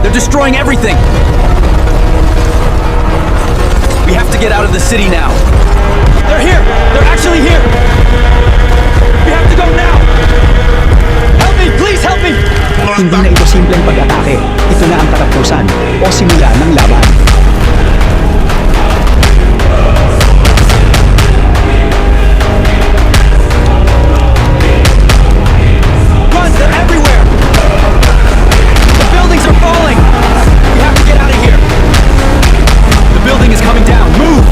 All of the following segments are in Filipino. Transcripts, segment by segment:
They're destroying everything! We have to get out of the city now. They're here! They're actually here! We have to go now! Help me! Please help me! Hindi na ito simpleng pag-atake. Ito na ang katapusan o simula ng laban. Run! They're everywhere! The buildings are falling! We have to get out of here! The building is coming down! Move!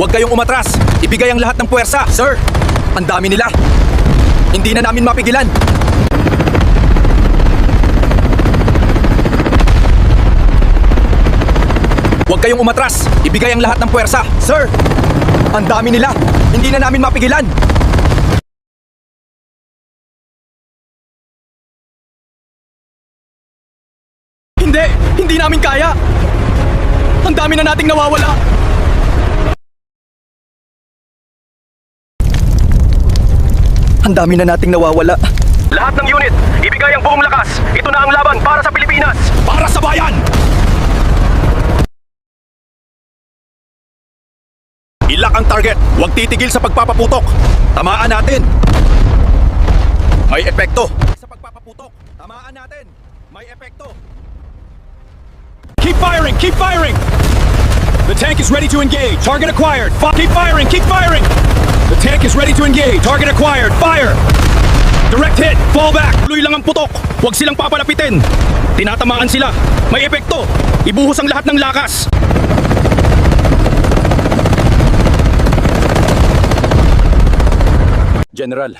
Huwag kayong umatras! Ibigay ang lahat ng puwersa! Sir! Ang dami nila! Hindi na namin mapigilan! Huwag kayong umatras! Ibigay ang lahat ng puwersa! Sir! Ang dami nila! Hindi na namin mapigilan! Hindi! Hindi namin kaya! Ang dami na nating nawawala! Ang dami na nating nawawala. Lahat ng unit, ibigay ang buong lakas. Ito na ang laban para sa Pilipinas. Para sa bayan! Ilak ang target. Huwag titigil sa pagpapaputok. Tamaan natin. May epekto. Sa pagpapaputok. Tamaan natin. May epekto. Keep firing! Keep firing! The tank is ready to engage. Target acquired. Keep firing! Keep firing! The tank is ready to engage. Target acquired. Fire! Direct hit. Fall back. Tuloy lang ang putok. Huwag silang papalapitin. Tinatamaan sila. May epekto. Ibuhos ang lahat ng lakas. General,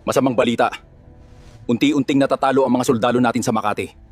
masamang balita. Unti-unting natatalo ang mga soldado natin sa Makati.